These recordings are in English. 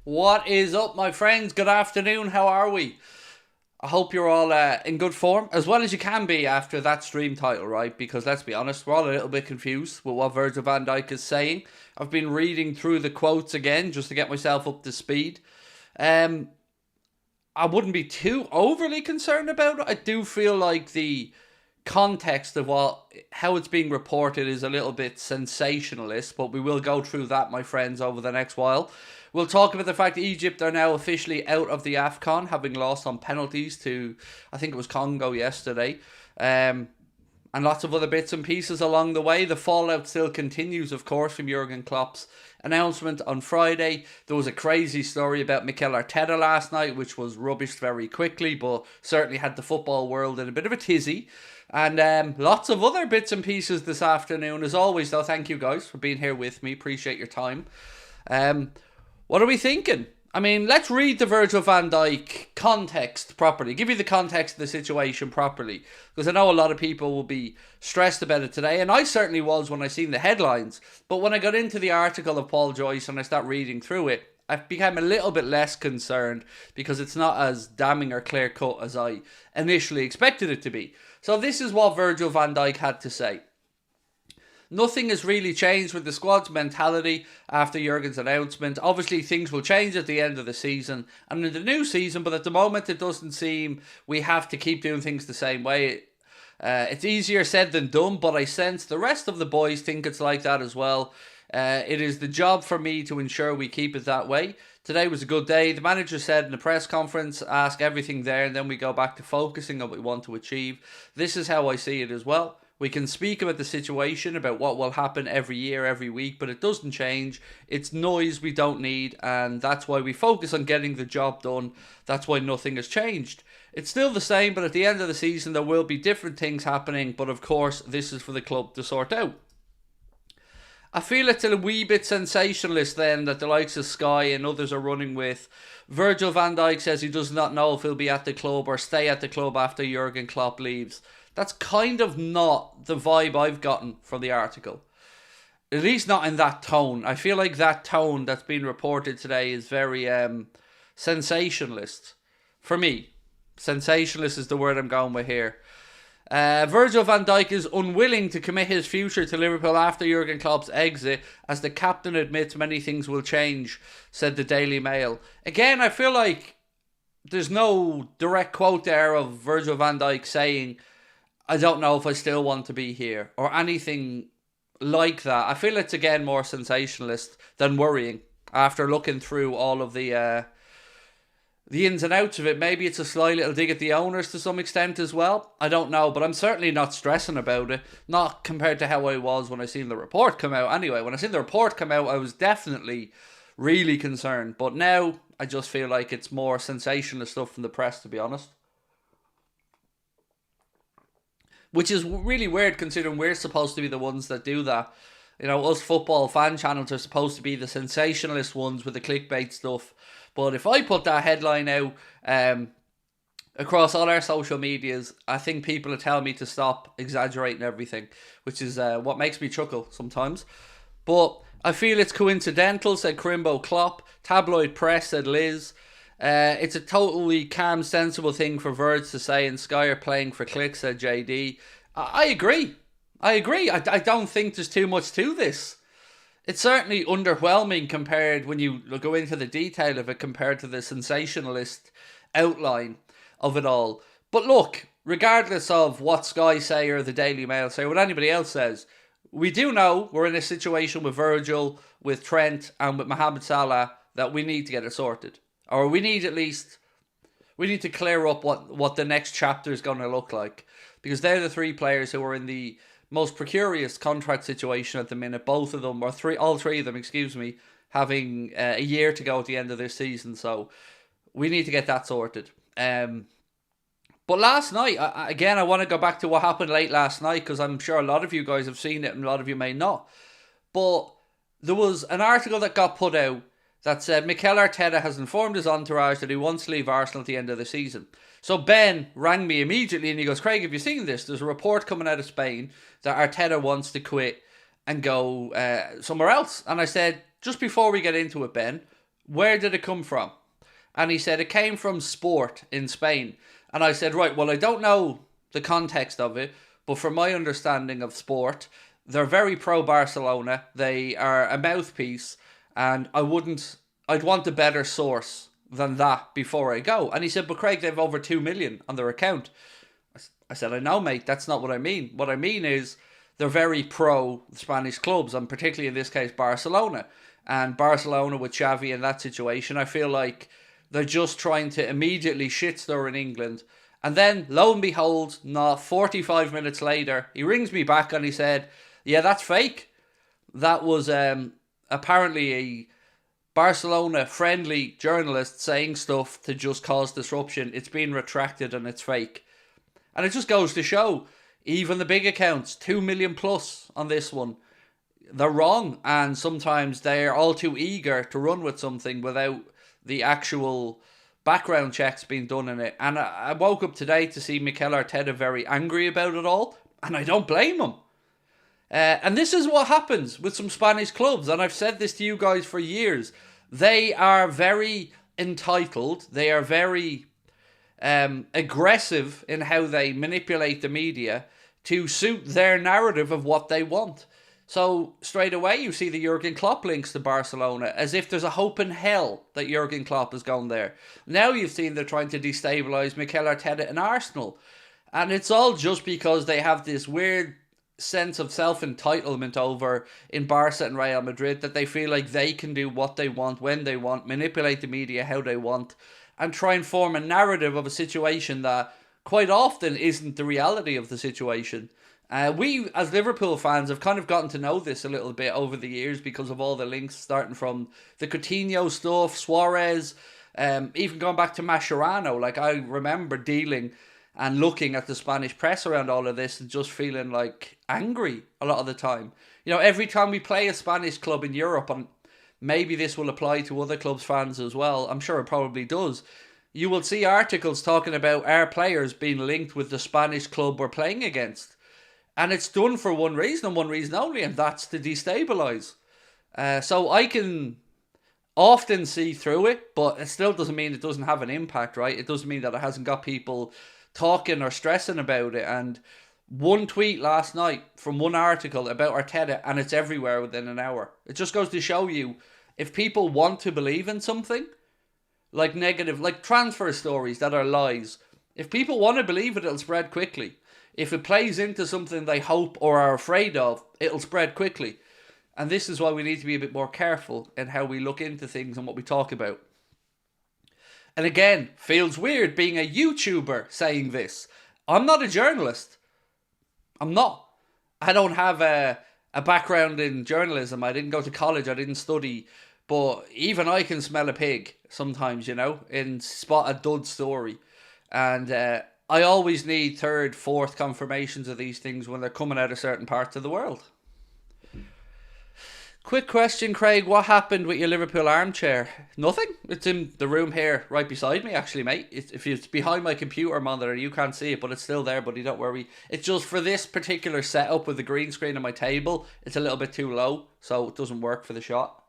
What is up, my friends? Good afternoon. How are we? I hope you're all in good form, as well as you can be after that stream title, right? Because let's be honest, we're all a little bit confused with what Virgil Van Dijk is saying. I've been reading through the quotes again just to get myself up to speed. Um, I wouldn't be too overly concerned about it. I do feel like the context of how it's being reported is a little bit sensationalist, but we will go through that, my friends, over the next while. We'll talk about the fact that Egypt are now officially out of the AFCON, having lost on penalties to, I think it was Congo yesterday. And lots of other bits and pieces along the way. The fallout still continues, of course, from Jurgen Klopp's announcement on Friday. There was a crazy story about Mikel Arteta last night, which was rubbished very quickly, but certainly had the football world in a bit of a tizzy. And lots of other bits and pieces this afternoon. As always, though, thank you guys for being here with me. Appreciate your time. What are we thinking? I mean, let's read the Virgil van Dijk context properly. Give you the context of the situation properly. Because I know a lot of people will be stressed about it today. And I certainly was when I seen the headlines. But when I got into the article of Paul Joyce and I start reading through it, I became a little bit less concerned because it's not as damning or clear cut as I initially expected it to be. So this is what Virgil van Dijk had to say. Nothing has really changed with the squad's mentality after Jurgen's announcement. Obviously, things will change at the end of the season and in the new season, but at the moment, it doesn't seem we have to keep doing things the same way. It's easier said than done, but I sense the rest of the boys think it's like that as well. It is the job for me to ensure we keep it that way. Today was a good day. The manager said in the press conference, ask everything there, and then we go back to focusing on what we want to achieve. This is how I see it as well. We can speak about the situation, about what will happen every year, every week, but it doesn't change. It's noise we don't need, and that's why we focus on getting the job done. That's why nothing has changed. It's still the same, but at the end of the season, there will be different things happening, but of course, this is for the club to sort out. I feel it's a wee bit sensationalist then that the likes of Sky and others are running with. Virgil van Dijk says he does not know if he'll be at the club or stay at the club after Jurgen Klopp leaves. That's kind of not the vibe I've gotten from the article. At least not in that tone. I feel like that tone that's been reported today is very sensationalist. For me, sensationalist is the word I'm going with here. Virgil van Dijk is unwilling to commit his future to Liverpool after Jurgen Klopp's exit, as the captain admits many things will change, said the Daily Mail. Again, I feel like there's no direct quote there of Virgil van Dijk saying, I don't know if I still want to be here, or anything like that. I feel it's again more sensationalist than worrying after looking through all of the ins and outs of it. Maybe it's a sly little dig at the owners to some extent as well. I don't know, but I'm certainly not stressing about it. Not compared to how I was when I seen the report come out. Anyway, when I seen the report come out, I was definitely really concerned. But now, I just feel like it's more sensationalist stuff from the press, to be honest. Which is really weird considering we're supposed to be the ones that do that. You know, us football fan channels are supposed to be the sensationalist ones with the clickbait stuff. But if I put that headline out across all our social medias, I think people are telling me to stop exaggerating everything, which is what makes me chuckle sometimes. But I feel it's coincidental, said Crimbo Klopp. Tabloid Press, said Liz. It's a totally calm, sensible thing for Virg to say, and Sky are playing for clicks, said JD. I agree. I don't think there's too much to this. It's certainly underwhelming compared, when you go into the detail of it, compared to the sensationalist outline of it all. But look, regardless of what Sky say or the Daily Mail say, or what anybody else says, we do know we're in a situation with Virgil, with Trent, and with Mohamed Salah that we need to get it sorted. Or we need to clear up what the next chapter is going to look like. Because they're the three players who are in the most precarious contract situation at the minute. Both of them, all three of them, having a year to go at the end of this season. So we need to get that sorted. But last night, again, I want to go back to what happened late last night, because I'm sure a lot of you guys have seen it and a lot of you may not. But there was an article that got put out that said Mikel Arteta has informed his entourage that he wants to leave Arsenal at the end of the season. So Ben rang me immediately and he goes, Craig, have you seen this? There's a report coming out of Spain that Arteta wants to quit and go somewhere else. And I said, just before we get into it, Ben, Where did it come from? And he said it came from Sport in Spain. And I said, right, well, I don't know the context of it, but from my understanding of Sport, they're very pro-Barcelona. They are a mouthpiece, and I'd want a better source than that before I go. And he said, but Craig, they've over 2 million on their account. I said, I know, mate, that's not what I mean. What I mean is they're very pro Spanish clubs, and particularly in this case, Barcelona. And Barcelona with Xavi in that situation, I feel like they're just trying to immediately shitstorm in England. And then, lo and behold, not 45 minutes later, he rings me back and he said, yeah, that's fake. That was apparently a Barcelona-friendly journalist saying stuff to just cause disruption. It's been retracted and it's fake. And it just goes to show, even the big accounts, 2 million plus on this one, they're wrong. And sometimes they're all too eager to run with something without the actual background checks being done in it. And I woke up today to see Mikel Arteta very angry about it all. And I don't blame him. And this is what happens with some Spanish clubs. And I've said this to you guys for years. They are very entitled. They are very aggressive in how they manipulate the media to suit their narrative of what they want. So straight away you see the Jurgen Klopp links to Barcelona as if there's a hope in hell that Jurgen Klopp is going there. Now you've seen they're trying to destabilise Mikel Arteta and Arsenal. And it's all just because they have this weird sense of self-entitlement over in Barca and Real Madrid that they feel like they can do what they want, when they want, manipulate the media how they want, and try and form a narrative of a situation that quite often isn't the reality of the situation. We, as Liverpool fans, have kind of gotten to know this a little bit over the years because of all the links, starting from the Coutinho stuff, Suarez, even going back to Mascherano. Like, I remember dealing and looking at the Spanish press around all of this and just feeling like angry a lot of the time. You know, every time we play a Spanish club in Europe, and maybe this will apply to other clubs' fans as well, I'm sure it probably does, you will see articles talking about our players being linked with the Spanish club we're playing against. And it's done for one reason and one reason only, and that's to destabilise. So I can often see through it, but it still doesn't mean it doesn't have an impact, right? It doesn't mean that it hasn't got people talking or stressing about it. And one tweet last night from one article about Arteta, and it's everywhere within an hour. It just goes to show you, if people want to believe in something, like negative, like transfer stories that are lies, if people want to believe it, it'll spread quickly. If it plays into something they hope or are afraid of, it'll spread quickly. And this is why we need to be a bit more careful in how we look into things and what we talk about. And again, feels weird being a YouTuber saying this. I'm not a journalist. I'm not. I don't have a background in journalism. I didn't go to college. I didn't study. But even I can smell a pig sometimes, you know, and spot a dud story. And I always need third, fourth confirmations of these things when they're coming out of certain parts of the world. Quick question, Craig. What happened with your Liverpool armchair? Nothing. It's in the room here right beside me, actually, mate. If it's behind my computer monitor, you can't see it, but it's still there, buddy. Don't worry. It's just for this particular setup with the green screen on my table, it's a little bit too low, so it doesn't work for the shot.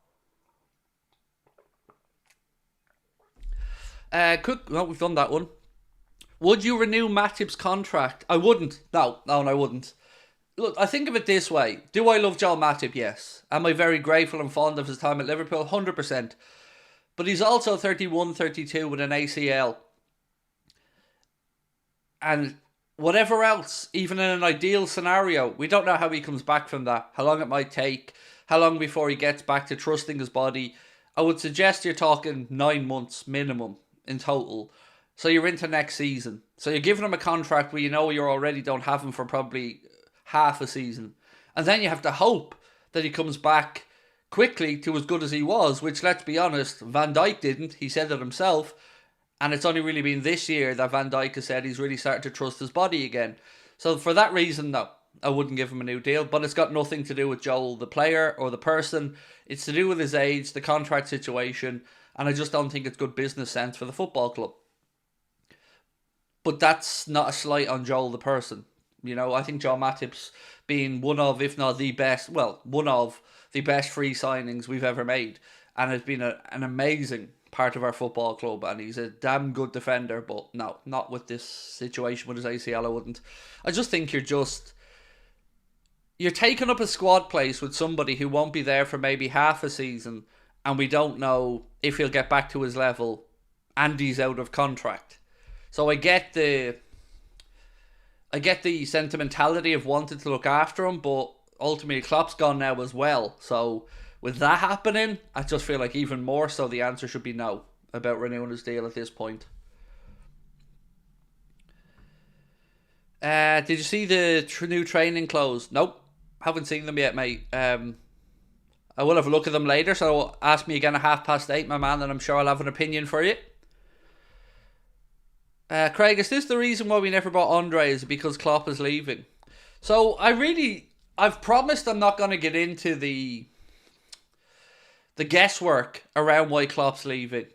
No, we've done that one. Would you renew Matip's contract? I wouldn't. No, I wouldn't. Look, I think of it this way. Do I love Joel Matip? Yes. Am I very grateful and fond of his time at Liverpool? 100%. But he's also 31, 32 with an ACL. And whatever else, even in an ideal scenario, we don't know how he comes back from that. How long it might take. How long before he gets back to trusting his body. I would suggest you're talking 9 months minimum in total. So you're into next season. So you're giving him a contract where you know you already don't have him for probably half a season. And then you have to hope that he comes back quickly to as good as he was, which, let's be honest, Van Dijk didn't. He said it himself. And it's only really been this year that Van Dijk has said he's really starting to trust his body again. So for that reason, no, I wouldn't give him a new deal. But it's got nothing to do with Joel, the player, or the person. It's to do with his age, the contract situation. And I just don't think it's good business sense for the football club. But that's not a slight on Joel, the person. You know, I think Joel Matip's been one of, if not the best, well, one of the best free signings we've ever made. and has been an amazing part of our football club, and he's a damn good defender, but no, not with this situation with his ACL, I wouldn't. I just think you're taking up a squad place with somebody who won't be there for maybe half a season, and we don't know if he'll get back to his level, and he's out of contract. So I get the sentimentality of wanting to look after him, but ultimately Klopp's gone now as well. So with that happening, I just feel like even more so the answer should be no about renewing his deal at this point. Did you see the new training clothes? Nope. Haven't seen them yet, mate. I will have a look at them later, so ask me again at 8:30, my man, and I'm sure I'll have an opinion for you. Craig, is this the reason why we never bought Andre? Is it because Klopp is leaving? So I've promised I'm not going to get into the guesswork around why Klopp's leaving.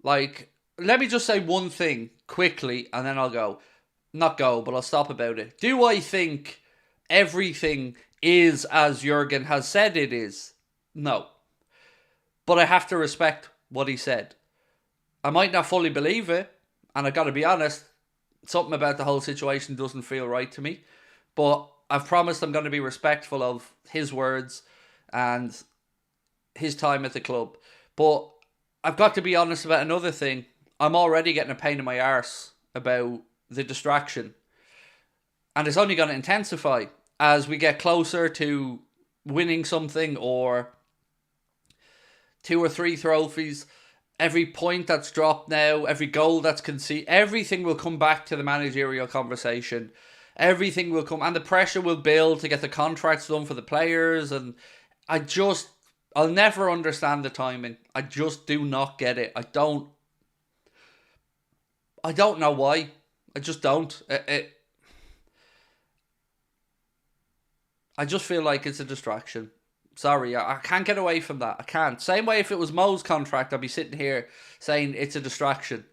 Like, let me just say one thing quickly, and then I'll go. Not go, but I'll stop about it. Do I think everything is as Jurgen has said it is? No. But I have to respect what he said. I might not fully believe it, and I've got to be honest, something about the whole situation doesn't feel right to me. But I've promised I'm going to be respectful of his words and his time at the club. But I've got to be honest about another thing. I'm already getting a pain in my arse about the distraction. And it's only going to intensify as we get closer to winning something, or 2 or 3 trophies. Every point that's dropped now, every goal that's conceded, everything will come back to the managerial conversation. Everything will come, and the pressure will build to get the contracts done for the players. And I'll never understand the timing. I just do not get it. I don't know why. I just don't. I just feel like it's a distraction. Sorry, I can't get away from that. I can't. Same way if it was Mo's contract, I'd be sitting here saying it's a distraction.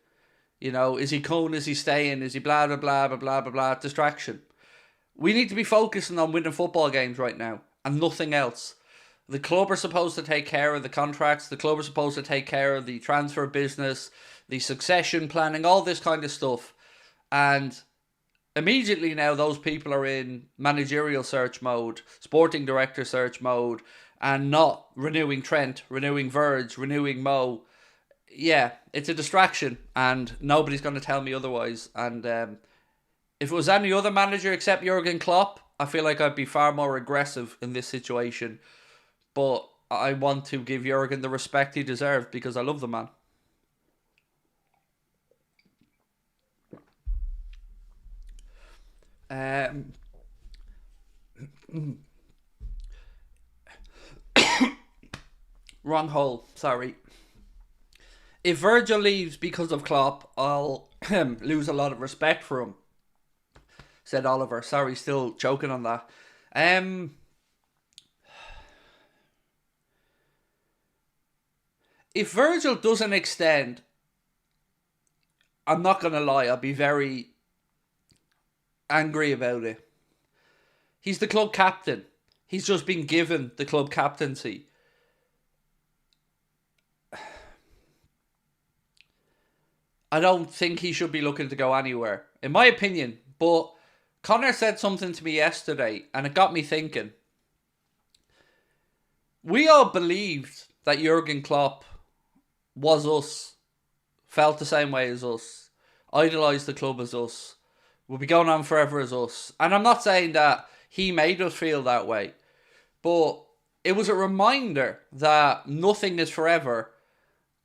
You know, is he coming? Is he staying? Is he blah, blah, blah, blah, blah, blah, blah. Distraction. We need to be focusing on winning football games right now and nothing else. The club are supposed to take care of the contracts. The club are supposed to take care of the transfer business, the succession planning, all this kind of stuff. And immediately now those people are in managerial search mode, sporting director search mode, and not renewing Trent, renewing Virg, renewing Mo. Yeah, it's a distraction, and nobody's going to tell me otherwise. And if it was any other manager except Jurgen Klopp, I feel like I'd be far more aggressive in this situation. But I want to give Jurgen the respect he deserves because I love the man. Wrong hole, sorry. If Virgil leaves because of Klopp, I'll lose a lot of respect for him, said Oliver. Sorry, still choking on that. If Virgil doesn't extend, I'm not going to lie, I'll be very angry about it. He's the club captain. He's just been given the club captaincy. I don't think he should be looking to go anywhere, in my opinion. But Connor said something to me yesterday, and it got me thinking. We all believed that Jurgen Klopp was us, felt the same way as us, idolised the club as us, will be going on forever as us. And I'm not saying that he made us feel that way, but it was a reminder that nothing is forever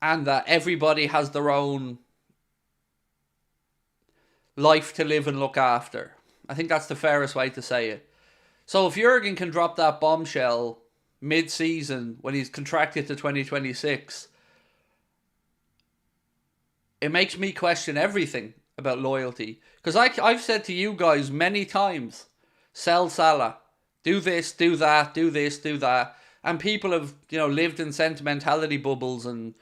and that everybody has their own life to live and look after. I think that's the fairest way to say it. So if Jurgen can drop that bombshell mid-season when he's contracted to 2026, it makes me question everything about loyalty. Because I've said to you guys many times, sell Salah, do this, do that, do this, do that. And people have, lived in sentimentality bubbles, and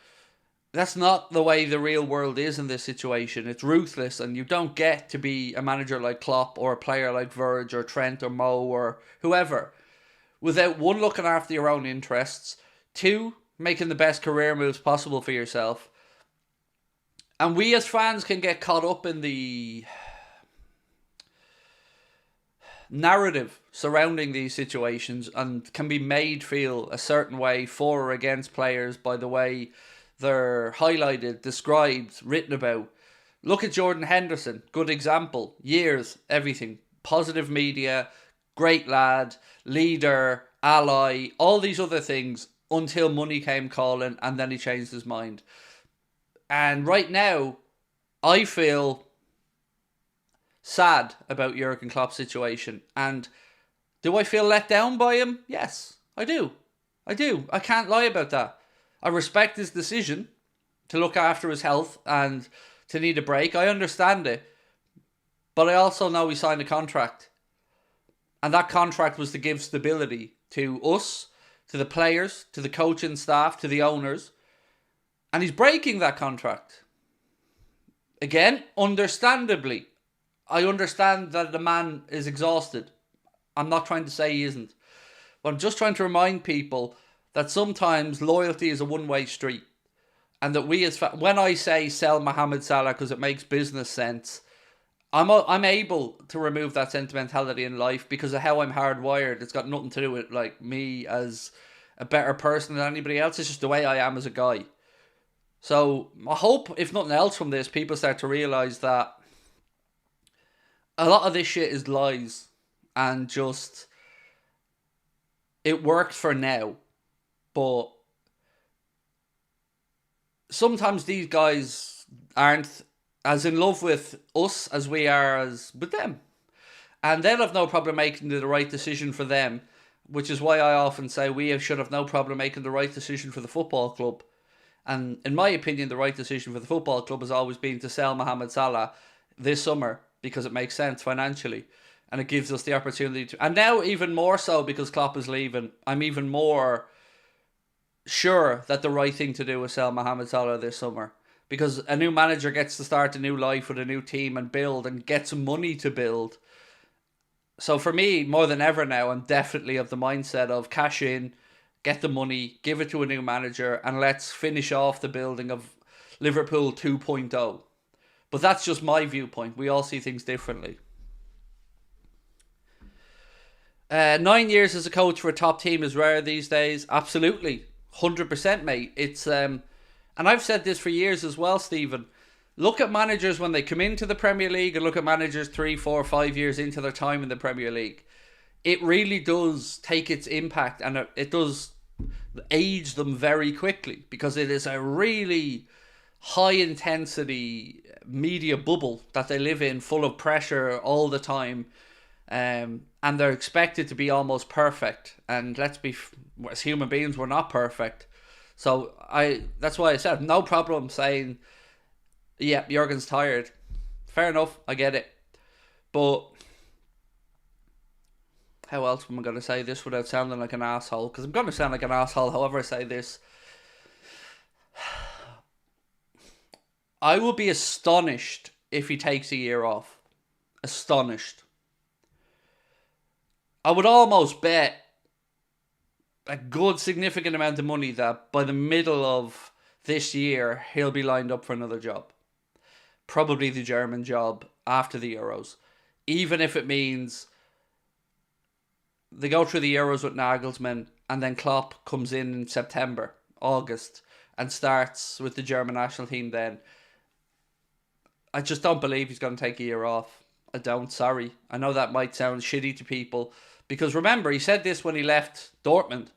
that's not the way the real world is in this situation. It's ruthless, and you don't get to be a manager like Klopp or a player like Virg or Trent or Mo or whoever without, one, looking after your own interests, 2, making the best career moves possible for yourself. And we as fans can get caught up in the narrative surrounding these situations and can be made feel a certain way for or against players by the way they're highlighted, described, written about. Look at Jordan Henderson, good example. Years, everything. Positive media, great lad, leader, ally, all these other things until money came calling and then he changed his mind. And right now, I feel sad about Jurgen Klopp's situation. And do I feel let down by him? Yes, I do. I do. I can't lie about that. I respect his decision to look after his health and to need a break. I understand it. But I also know he signed a contract. And that contract was to give stability to us, to the players, to the coaching staff, to the owners. And he's breaking that contract. Again, understandably. I understand that the man is exhausted. I'm not trying to say he isn't. But I'm just trying to remind people that sometimes loyalty is a one-way street. And that we as when I say sell Mohamed Salah because it makes business sense, I'm able to remove that sentimentality in life because of how I'm hardwired. It's got nothing to do with like me as a better person than anybody else. It's just the way I am as a guy. So I hope, if nothing else from this, people start to realise that a lot of this shit is lies and just it worked for now. But sometimes these guys aren't as in love with us as we are as with them. And they'll have no problem making the right decision for them, which is why I often say we should have no problem making the right decision for the football club. And in my opinion, the right decision for the football club has always been to sell Mohamed Salah this summer because it makes sense financially. And it gives us the opportunity to... And now even more so because Klopp is leaving, I'm even more sure that the right thing to do is sell Mohamed Salah this summer. Because a new manager gets to start a new life with a new team and build and get some money to build. So for me, more than ever now, I'm definitely of the mindset of cash in, get the money, give it to a new manager, and let's finish off the building of Liverpool 2.0. But that's just my viewpoint. We all see things differently. 9 years as a coach for a top team is rare these days. Absolutely. 100%, mate. It's... And I've said this for years as well, Stephen. Look at managers when they come into the Premier League and look at managers 3, 4, 5 years into their time in the Premier League. It really does take its impact and it does age them very quickly because it is a really high intensity media bubble that they live in, full of pressure all the time. And they're expected to be almost perfect. And let's be, as human beings, we're not perfect. So that's why I said no problem saying, yeah, Jurgen's tired. Fair enough, I get it. But how else am I going to say this without sounding like an asshole? Because I'm going to sound like an asshole however I say this. I will be astonished if he takes a year off. Astonished. I would almost bet a good significant amount of money that by the middle of this year he'll be lined up for another job. Probably the German job after the Euros. Even if it means they go through the Euros with Nagelsmann and then Klopp comes in September, August and starts with the German national team then. I just don't believe he's going to take a year off. I don't, sorry. I know that might sound shitty to people. Because remember, he said this when he left Dortmund.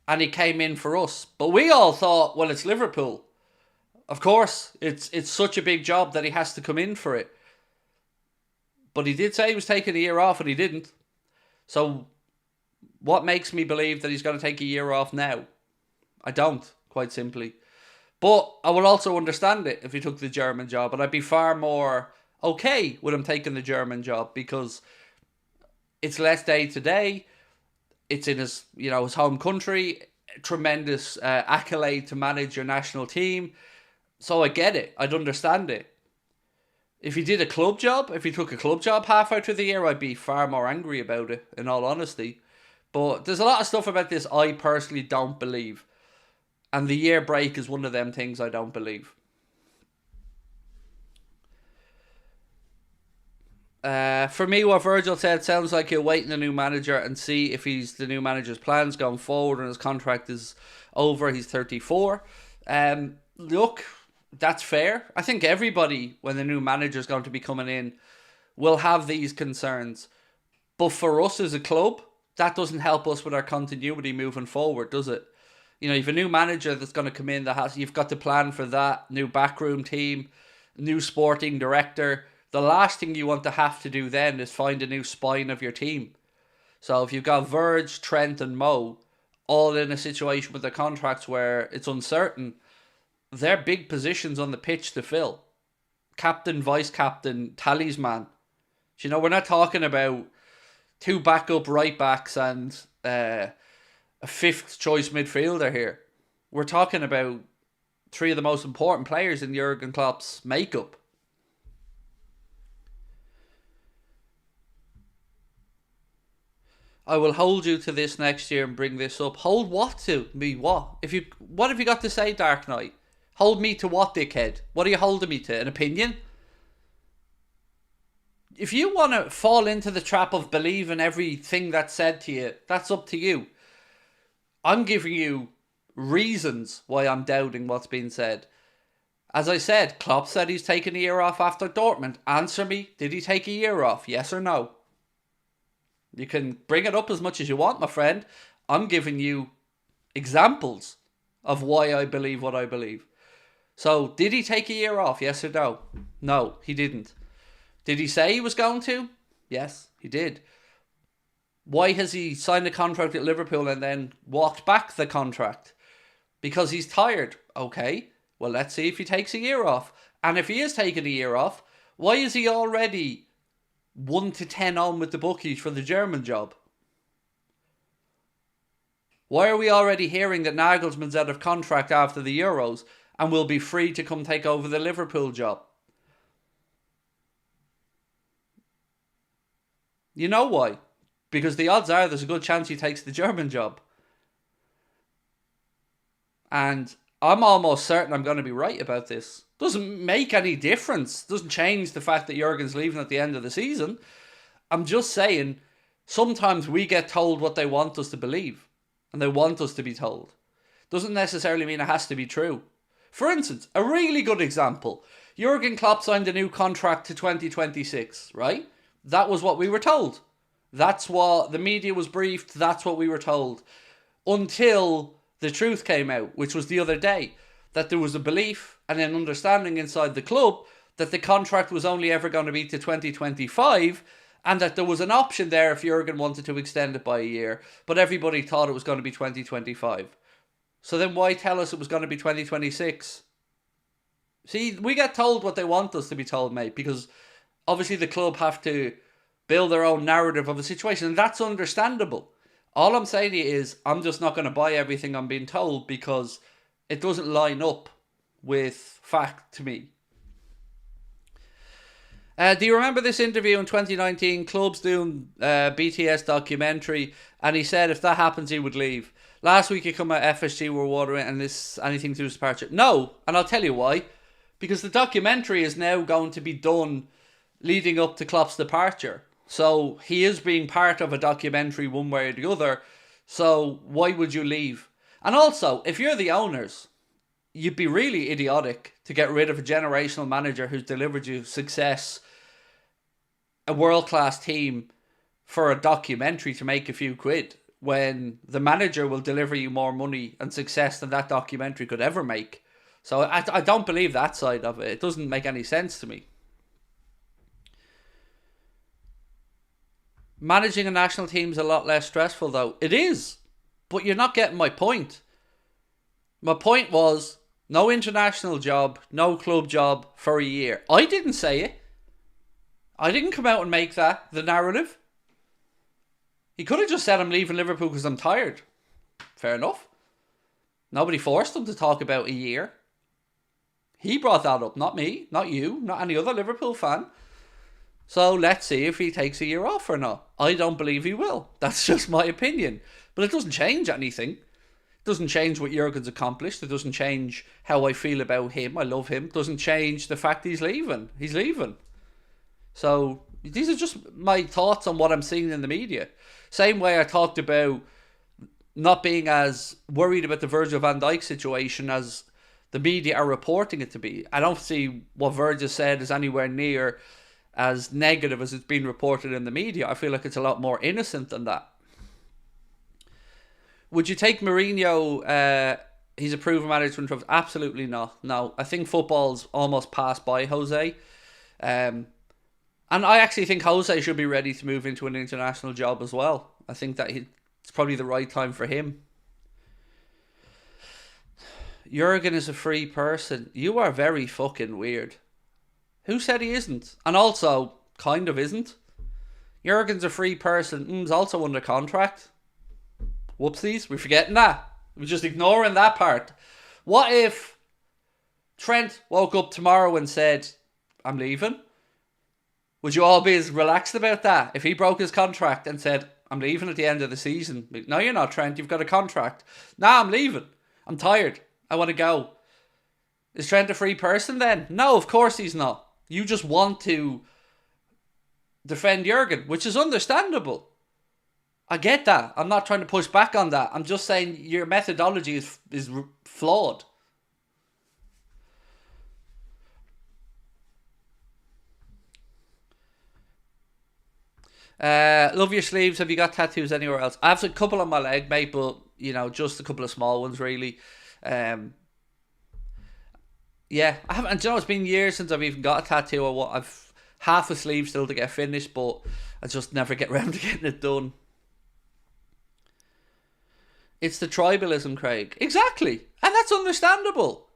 And he came in for us. But we all thought, well, it's Liverpool. Of course, it's such a big job that he has to come in for it. But he did say he was taking a year off and he didn't. So what makes me believe that he's going to take a year off now? I don't, quite simply. But I would also understand it if he took the German job. And I'd be far more okay with him taking the German job because it's less day to day. It's in his, his home country. Tremendous accolade to manage your national team. So I get it. I'd understand it. If he did a club job, if he took a club job halfway through the year, I'd be far more angry about it, in all honesty. But there's a lot of stuff about this I personally don't believe. And the year break is one of them things I don't believe. For me, what Virgil said sounds like he'll wait in the new manager and see if he's the new manager's plans going forward and his contract is over. He's 34. Look, that's fair. I think everybody, when the new manager is going to be coming in, will have these concerns. But for us as a club, that doesn't help us with our continuity moving forward, does it? You know, you've a new manager that's going to come in, you've got to plan for that, new backroom team, new sporting director. The last thing you want to have to do then is find a new spine of your team. So if you've got Virg, Trent and Mo all in a situation with their contracts where it's uncertain, they're big positions on the pitch to fill. Captain, vice-captain, talisman. You know, we're not talking about two backup right backs and a fifth choice midfielder here. We're talking about three of the most important players in Jurgen Klopp's makeup. I will hold you to this next year and bring this up. Hold what to me? What? What have you got to say, Dark Knight? Hold me to what, dickhead? What are you holding me to? An opinion? If you want to fall into the trap of believing everything that's said to you, that's up to you. I'm giving you reasons why I'm doubting what's being said. As I said, Klopp said he's taken a year off after Dortmund. Answer me, did he take a year off? Yes or no? You can bring it up as much as you want, my friend. I'm giving you examples of why I believe what I believe. So, did he take a year off? Yes or no? No, he didn't. Did he say he was going to? Yes, he did. Why has he signed a contract at Liverpool and then walked back the contract? Because he's tired. Okay, well, let's see if he takes a year off. And if he is taking a year off, why is he already 1-10 on with the bookies for the German job? Why are we already hearing that Nagelsmann's out of contract after the Euros and will be free to come take over the Liverpool job? You know why? Because the odds are there's a good chance he takes the German job. And I'm almost certain I'm going to be right about this. Doesn't make any difference. Doesn't change the fact that Jurgen's leaving at the end of the season. I'm just saying, sometimes we get told what they want us to believe. And they want us to be told. Doesn't necessarily mean it has to be true. For instance, a really good example. Jurgen Klopp signed a new contract to 2026, right? That was what we were told. That's what the media was briefed. That's what we were told. Until the truth came out, which was the other day, that there was a belief and an understanding inside the club that the contract was only ever going to be to 2025 and that there was an option there if Jurgen wanted to extend it by a year, but everybody thought it was going to be 2025. So then why tell us it was going to be 2026? See, we get told what they want us to be told, mate, because obviously the club have to build their own narrative of the situation, and that's understandable. All I'm saying to you is I'm just not going to buy everything I'm being told because it doesn't line up with fact to me. Do you remember this interview in 2019? Club's doing BTS documentary, and he said if that happens, he would leave. Last week he come out FSG were watering, and this anything to do with departure. No, and I'll tell you why. Because the documentary is now going to be done leading up to Klopp's departure. So he is being part of a documentary one way or the other. So why would you leave? And also, if you're the owners, you'd be really idiotic to get rid of a generational manager who's delivered you success, a world-class team, for a documentary to make a few quid, when the manager will deliver you more money and success than that documentary could ever make. So I don't believe that side of it. It doesn't make any sense to me. Managing a national team is a lot less stressful, though. It is. But you're not getting my point. My point was, no international job, no club job for a year. I didn't say it. I didn't come out and make that the narrative. He could have just said I'm leaving Liverpool because I'm tired. Fair enough. Nobody forced him to talk about a year. He brought that up, not me, not you, not any other Liverpool fan. So let's see if he takes a year off or not. I don't believe he will. That's just my opinion. But it doesn't change anything. Doesn't change what Jurgen's accomplished. It doesn't change how I feel about him. I love him. Doesn't change the fact he's leaving. He's leaving. So these are just my thoughts on what I'm seeing in the media. Same way I talked about not being as worried about the Virgil Van Dijk situation as the media are reporting it to be. I don't see what Virgil said is anywhere near as negative as it's been reported in the media. I feel like it's a lot more innocent than that. Would you take Mourinho? He's a proven manager in trophies. Absolutely not. No, I think football's almost passed by Jose. And I actually think Jose should be ready to move into an international job as well. I think that it's probably the right time for him. Jurgen is a free person. You are very fucking weird. Who said he isn't? And also, kind of isn't. Jurgen's a free person. He's also under contract. Whoopsies, we're forgetting that. We're just ignoring that part. What if Trent woke up tomorrow and said, I'm leaving? Would you all be as relaxed about that? If he broke his contract and said, I'm leaving at the end of the season. No, you're not, Trent. You've got a contract. Nah, I'm leaving. I'm tired. I want to go. Is Trent a free person then? No, of course he's not. You just want to defend Jurgen, which is understandable. I get that. I'm not trying to push back on that. I'm just saying your methodology is flawed. Love your sleeves. Have you got tattoos anywhere else? I have a couple on my leg, mate, but just a couple of small ones, really. Yeah, I haven't. And do you know, it's been years since I've even got a tattoo. I've half a sleeve still to get finished, but I just never get around to getting it done. It's the tribalism, Craig. Exactly. And that's understandable.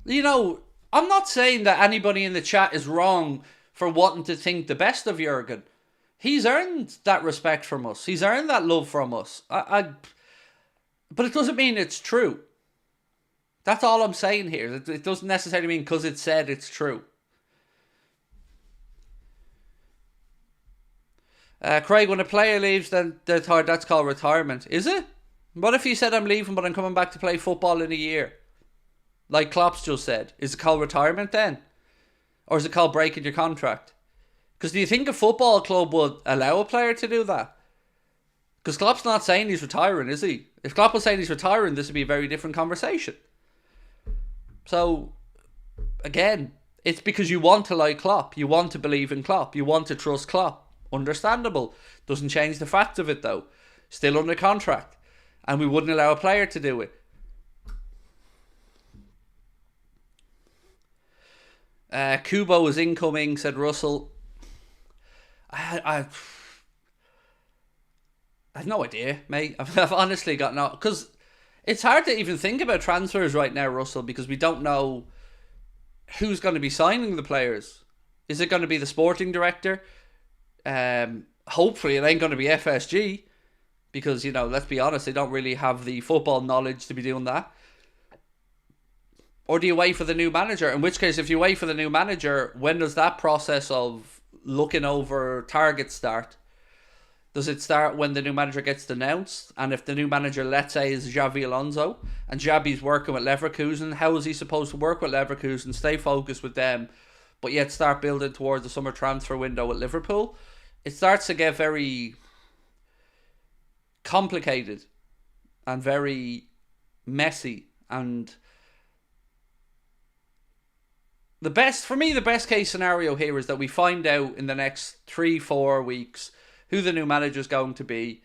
I'm not saying that anybody in the chat is wrong for wanting to think the best of Jurgen. He's earned that respect from us. He's earned that love from us. But it doesn't mean it's true. That's all I'm saying here. It doesn't necessarily mean because it's said it's true. Craig, when a player leaves, then they're tired. That's called retirement. Is it? What if he said, I'm leaving, but I'm coming back to play football in a year? Like Klopp's just said. Is it called retirement then? Or is it called breaking your contract? Because do you think a football club would allow a player to do that? Because Klopp's not saying he's retiring, is he? If Klopp was saying he's retiring, this would be a very different conversation. So, again, it's because you want to like Klopp. You want to believe in Klopp. You want to trust Klopp. Understandable. Doesn't change the fact of it, though. Still under contract. And we wouldn't allow a player to do it. Kubo is incoming, said Russell. I have no idea, mate. I've honestly got no... Because it's hard to even think about transfers right now, Russell, because we don't know who's going to be signing the players. Is it going to be the sporting director? Hopefully it ain't going to be FSG. Because, let's be honest, they don't really have the football knowledge to be doing that. Or do you wait for the new manager? In which case, if you wait for the new manager, when does that process of looking over targets start? Does it start when the new manager gets announced? And if the new manager, let's say, is Xabi Alonso, and Xabi's working with Leverkusen, how is he supposed to work with Leverkusen, stay focused with them, but yet start building towards the summer transfer window with Liverpool? It starts to get very complicated and very messy. And the best case scenario here is that we find out in the next 3-4 weeks who the new manager is going to be.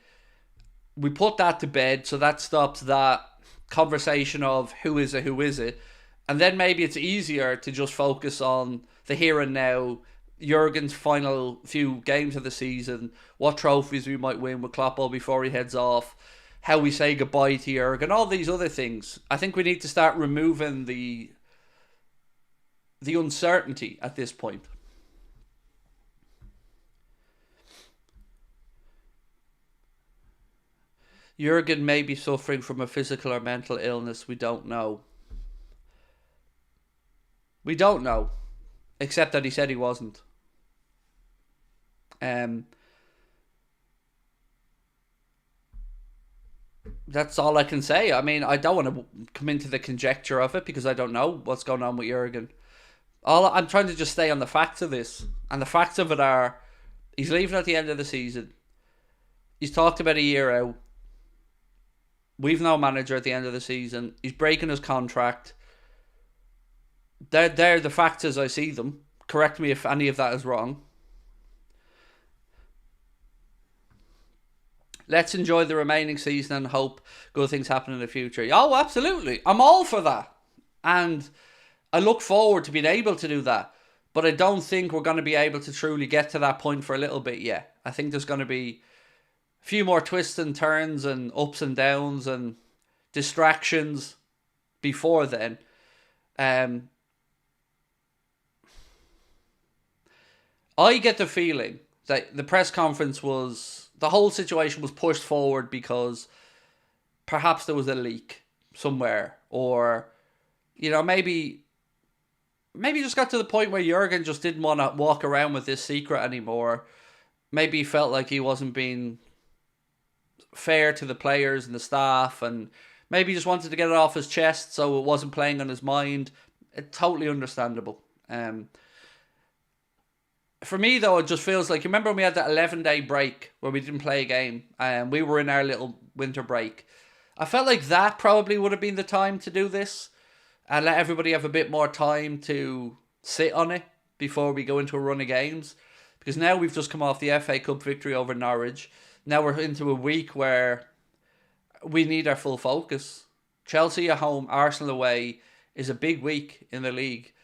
We put that to bed, so that stops that conversation of who is it. And then maybe it's easier to just focus on the here and now, Jurgen's final few games of the season, what trophies we might win with Klopp before he heads off, how we say goodbye to Jurgen, all these other things. I think we need to start removing the uncertainty at this point. Jurgen may be suffering from a physical or mental illness. We don't know. We don't know. Except that he said he wasn't. That's all I can say. I mean, I don't want to come into the conjecture of it because I don't know what's going on with Jurgen. All I'm trying to just stay on the facts of this, and the facts of it are, he's leaving at the end of the season. He's talked about a year out. We've no manager at the end of the season. He's breaking his contract. They're the facts as I see them. Correct me if any of that is wrong. Let's enjoy the remaining season and hope good things happen in the future. Oh, absolutely. I'm all for that. And I look forward to being able to do that. But I don't think we're going to be able to truly get to that point for a little bit yet. I think there's going to be a few more twists and turns and ups and downs and distractions before then. I get the feeling that the press conference the whole situation was pushed forward because perhaps there was a leak somewhere, or, maybe just got to the point where Jurgen just didn't want to walk around with this secret anymore. Maybe he felt like he wasn't being fair to the players and the staff, and maybe he just wanted to get it off his chest so it wasn't playing on his mind. It's totally understandable. For me, though, it just feels like, you remember when we had that 11-day break where we didn't play a game and we were in our little winter break? I felt like that probably would have been the time to do this and let everybody have a bit more time to sit on it before we go into a run of games. Because now we've just come off the FA Cup victory over Norwich. Now we're into a week where we need our full focus. Chelsea at home, Arsenal away is a big week in the league.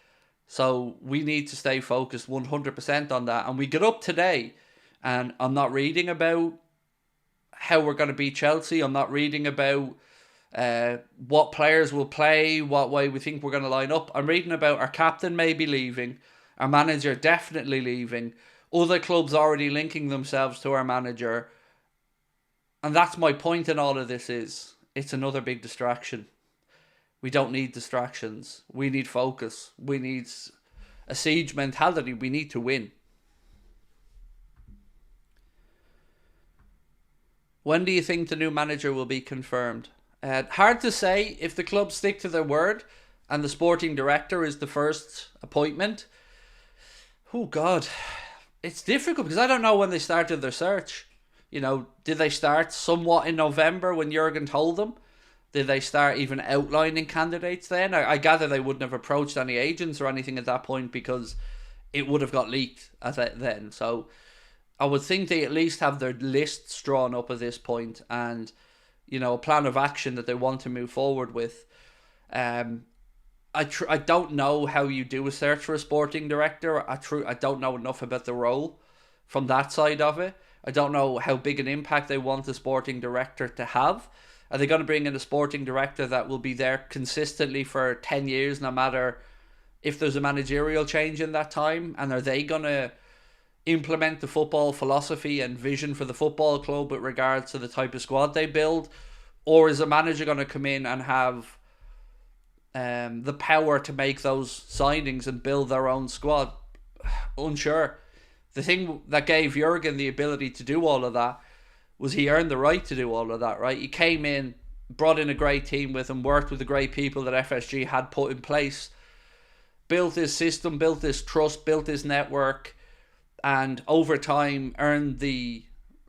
So we need to stay focused 100% on that. And we get up today, and I'm not reading about how we're going to beat Chelsea. I'm not reading about what players will play, what way we think we're going to line up. I'm reading about our captain maybe leaving, our manager definitely leaving, other clubs already linking themselves to our manager. And that's my point in all of this is, it's another big distraction. We don't need distractions. We need focus. We need a siege mentality. We need to win. When do you think the new manager will be confirmed? Hard to say. If the club stick to their word and the sporting director is the first appointment. Oh, God. It's difficult because I don't know when they started their search. Did they start somewhat in November when Jurgen told them? Did they start even outlining candidates then? I gather they wouldn't have approached any agents or anything at that point because it would have got leaked at that then. So I would think they at least have their lists drawn up at this point and, a plan of action that they want to move forward with. I don't know how you do a search for a sporting director. I don't know enough about the role from that side of it. I don't know how big an impact they want the sporting director to have. Are they going to bring in a sporting director that will be there consistently for 10 years, no matter if there's a managerial change in that time? And are they going to implement the football philosophy and vision for the football club with regards to the type of squad they build? Or is a manager going to come in and have the power to make those signings and build their own squad? Unsure. The thing that gave Jurgen the ability to do all of that was he earned the right to do all of that, right? He came in, brought in a great team with him, worked with the great people that FSG had put in place, built this system, built this trust, built this network, and over time earned the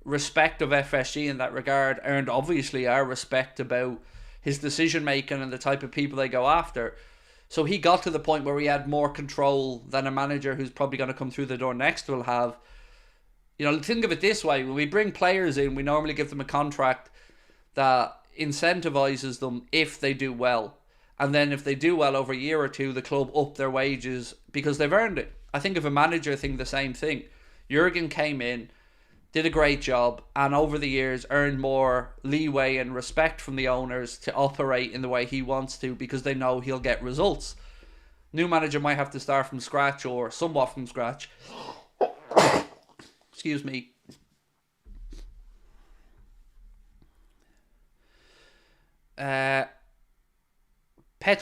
respect of FSG in that regard, earned obviously our respect about his decision making and the type of people they go after. So he got to the point where he had more control than a manager who's probably going to come through the door next will have. Think of it this way. When we bring players in, we normally give them a contract that incentivizes them if they do well. And then if they do well over a year or two, the club up their wages because they've earned it. I think of a manager thing the same thing. Jurgen came in, did a great job, and over the years earned more leeway and respect from the owners to operate in the way he wants to because they know he'll get results. New manager might have to start from scratch or somewhat from scratch. Excuse me. Pet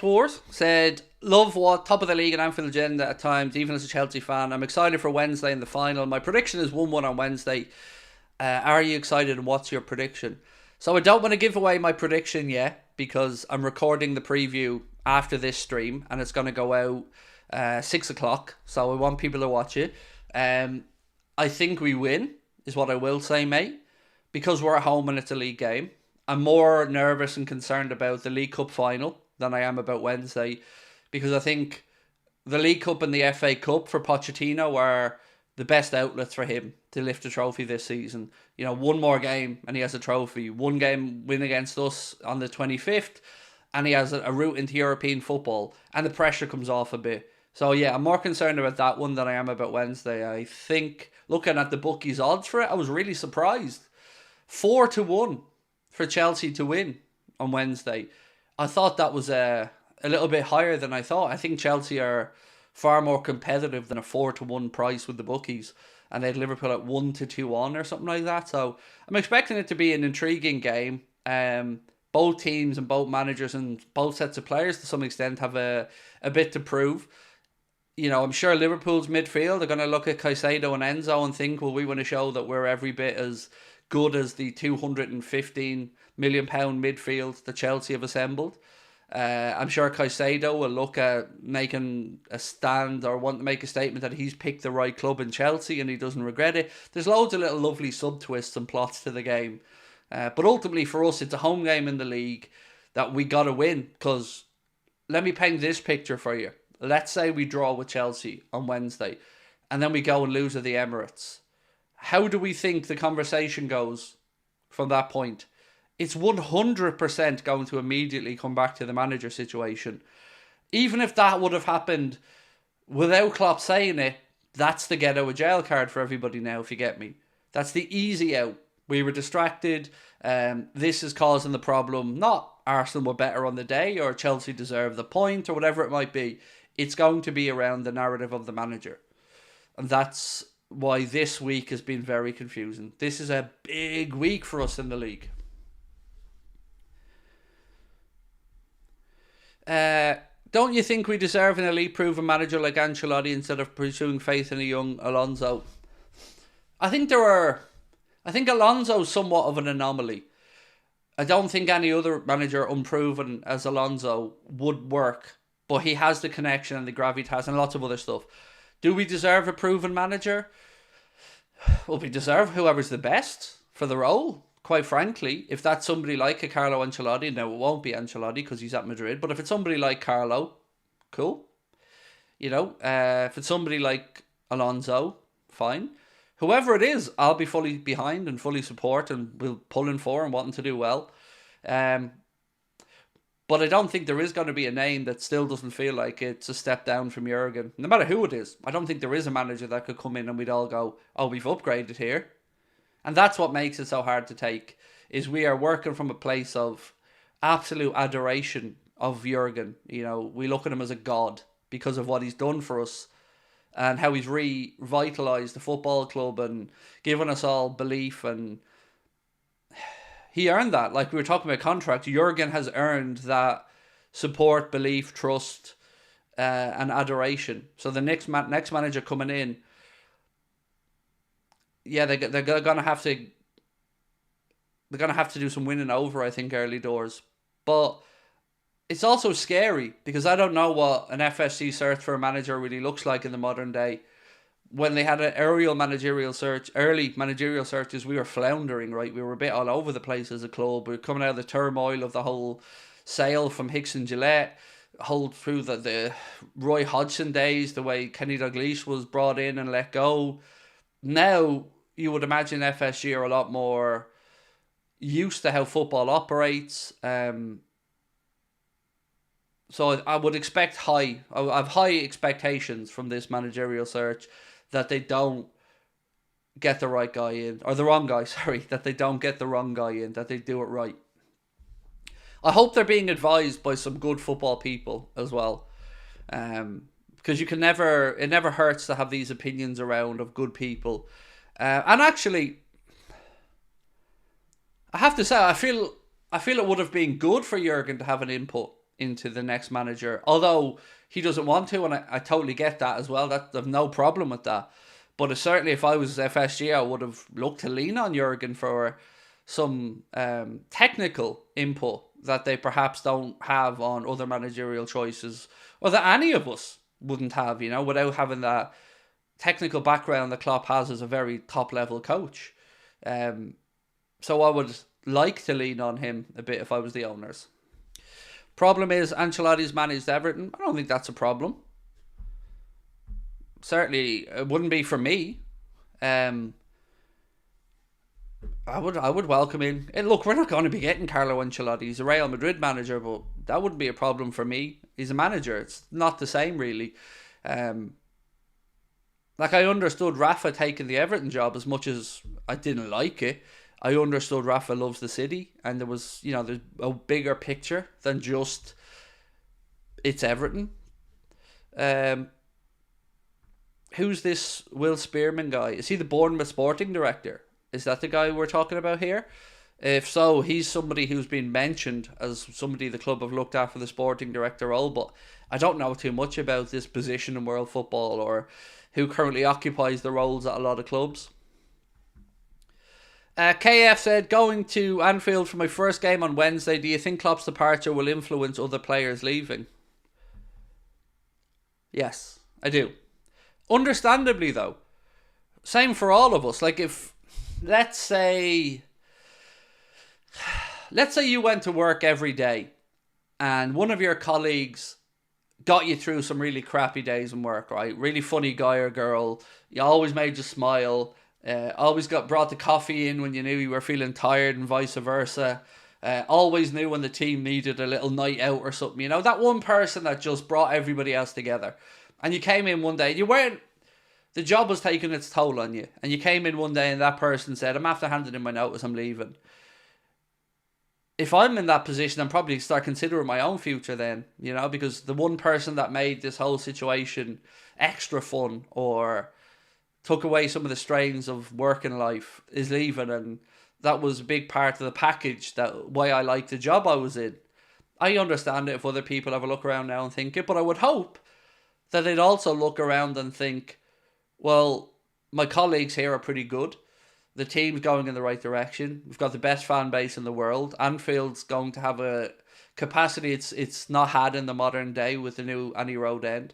Wars said, love what top of the league and Anfield Agenda at times, even as a Chelsea fan. I'm excited for Wednesday in the final. My prediction is 1-1 on Wednesday. Are you excited and what's your prediction? So I don't want to give away my prediction yet because I'm recording the preview after this stream and it's going to go out 6 o'clock. So I want people to watch it. I think we win, is what I will say, mate. Because we're at home and it's a league game. I'm more nervous and concerned about the League Cup final than I am about Wednesday. Because I think the League Cup and the FA Cup for Pochettino are the best outlets for him to lift a trophy this season. You know, one more game and he has a trophy. One game win against us on the 25th and he has a route into European football and the pressure comes off a bit. So yeah, I'm more concerned about that one than I am about Wednesday. I think, looking at the bookies' odds for it, I was really surprised. 4-1 for Chelsea to win on Wednesday. I thought that was a little bit higher than I thought. I think Chelsea are far more competitive than a 4-1 price with the bookies. And they had Liverpool at 1-2 on or something like that. So I'm expecting it to be an intriguing game. Both teams and both managers and both sets of players to some extent have a bit to prove. You know, I'm sure Liverpool's midfield are going to look at Caicedo and Enzo and think, well, we want to show that we're every bit as good as the £215 million midfield that Chelsea have assembled. I'm sure Caicedo will look at making a stand or want to make a statement that he's picked the right club in Chelsea and he doesn't regret it. There's loads of little lovely sub-twists and plots to the game. But ultimately for us, it's a home game in the league that we got to win. Because let me paint this picture for you. Let's say we draw with Chelsea on Wednesday and then we go and lose at the Emirates. How do we think the conversation goes from that point? It's 100% going to immediately come back to the manager situation. Even if that would have happened without Klopp saying it, that's the get out of jail card for everybody now, if you get me. That's the easy out. We were distracted. This is causing the problem. Not Arsenal were better on the day or Chelsea deserve the point or whatever it might be. It's going to be around the narrative of the manager. And that's why this week has been very confusing. This is a big week for us in the league. Don't you think we deserve an elite proven manager like Ancelotti instead of pursuing faith in a young Alonso? I think Alonso's somewhat of an anomaly. I don't think any other manager unproven as Alonso would work, but he has the connection and the gravitas and lots of other stuff. Do we deserve a proven manager? Well, we deserve whoever's the best for the role. Quite frankly, if that's somebody like a Carlo Ancelotti, now it won't be Ancelotti because he's at Madrid, but if it's somebody like Carlo, cool. You know, if it's somebody like Alonso, fine. Whoever it is, I'll be fully behind and fully support and will pulling for and wanting to do well. But I don't think there is going to be a name that still doesn't feel like it's a step down from Jurgen. No matter who it is, I don't think there is a manager that could come in and we'd all go, oh, we've upgraded here. And that's what makes it so hard to take, is we are working from a place of absolute adoration of Jurgen. You know, we look at him as a god because of what he's done for us and how he's revitalised the football club and given us all belief. And he earned that. Like we were talking about contract, Jurgen has earned that support, belief, trust, and adoration. So the next manager coming in, yeah, they're gonna have to do some winning over, I think, early doors. But it's also scary because I don't know what an FSC search for a manager really looks like in the modern day. When they had an early managerial searches, we were floundering, right? We were a bit all over the place as a club. We were coming out of the turmoil of the whole sale from Hicks and Gillette, hold through the Roy Hodgson days, the way Kenny Dalglish was brought in and let go. Now, you would imagine FSG are a lot more used to how football operates. So I would expect I have high expectations from this managerial search that they don't get the right guy in, or the wrong guy, that they don't get the wrong guy in, that they do it right. I hope they're being advised by some good football people as well. Because it never hurts to have these opinions around of good people. And actually, I have to say, I feel it would have been good for Jurgen to have an input into the next manager, although he doesn't want to, and I totally get that as well. I have no problem with that. But certainly, if I was FSG, I would have looked to lean on Jurgen for some technical input that they perhaps don't have on other managerial choices, or that any of us wouldn't have, without having that technical background that Klopp has as a very top level coach. So I would like to lean on him a bit if I was the owners. Problem is, Ancelotti's managed Everton. I don't think that's a problem. Certainly, it wouldn't be for me. I would welcome him. And look, we're not going to be getting Carlo Ancelotti. He's a Real Madrid manager, but that wouldn't be a problem for me. He's a manager. It's not the same, really. Like, I understood Rafa taking the Everton job as much as I didn't like it. I understood Rafa loves the city, and there was, there's a bigger picture than just it's Everton. Who's this Will Spearman guy? Is he the Bournemouth sporting director? Is that the guy we're talking about here? If so, he's somebody who's been mentioned as somebody the club have looked at for the sporting director role, but I don't know too much about this position in world football or who currently occupies the roles at a lot of clubs. KF said, going to Anfield for my first game on Wednesday, do you think Klopp's departure will influence other players leaving? Yes, I do. Understandably, though. Same for all of us. Like, if, let's say you went to work every day and one of your colleagues got you through some really crappy days in work, right? Really funny guy or girl. You always made you smile. Always brought the coffee in when you knew you were feeling tired and vice versa. Always knew when the team needed a little night out or something. That one person that just brought everybody else together. And you came in one day, the job was taking its toll on you. And you came in one day and that person said, I'm after handing in my notice, I'm leaving. If I'm in that position, I'm probably start considering my own future then, because the one person that made this whole situation extra fun or took away some of the strains of working life is leaving, and that was a big part of the package why I liked the job I was in. I understand it if other people have a look around now and think it, but I would hope that they'd also look around and think, well, my colleagues here are pretty good. The team's going in the right direction. We've got the best fan base in the world. Anfield's going to have a capacity it's not had in the modern day with the new Annie Road end.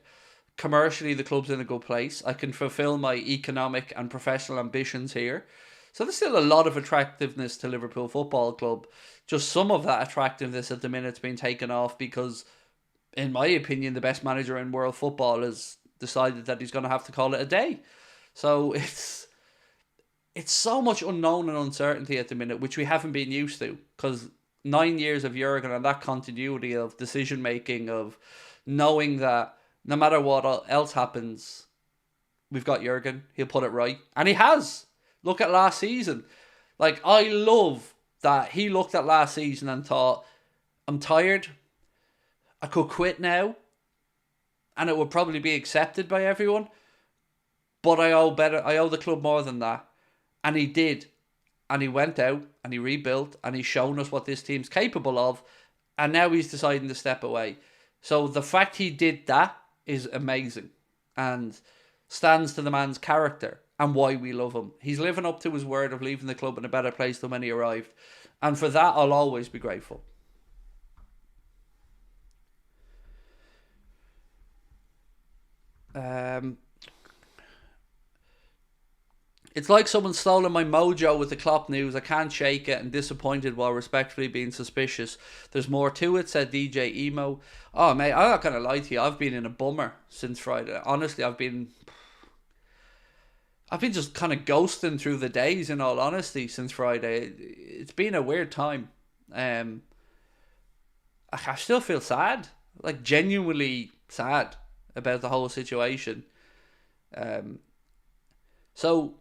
Commercially, the club's in a good place. I can fulfill my economic and professional ambitions here. So there's still a lot of attractiveness to Liverpool Football Club. Just some of that attractiveness at the minute's been taken off because, in my opinion, the best manager in world football has decided that he's going to have to call it a day. So it's so much unknown and uncertainty at the minute, which we haven't been used to, because 9 years of Jurgen and that continuity of decision making, of knowing that no matter what else happens, we've got Jurgen. He'll put it right. And he has. Look at last season. Like, I love that he looked at last season and thought, I'm tired. I could quit now. And it would probably be accepted by everyone. But I owe the club more than that. And he did. And he went out and he rebuilt and he's shown us what this team's capable of. And now he's deciding to step away. So the fact he did that is amazing and stands to the man's character and why we love him. He's living up to his word of leaving the club in a better place than when he arrived. And for that, I'll always be grateful. It's like someone stolen my mojo with the Klopp news. I can't shake it and disappointed while respectfully being suspicious. There's more to it, said DJ Emo. Oh, mate, I'm not going to lie to you. I've been in a bummer since Friday. Honestly, I've been just kind of ghosting through the days, in all honesty, since Friday. It's been a weird time. I still feel sad. Like, genuinely sad about the whole situation. So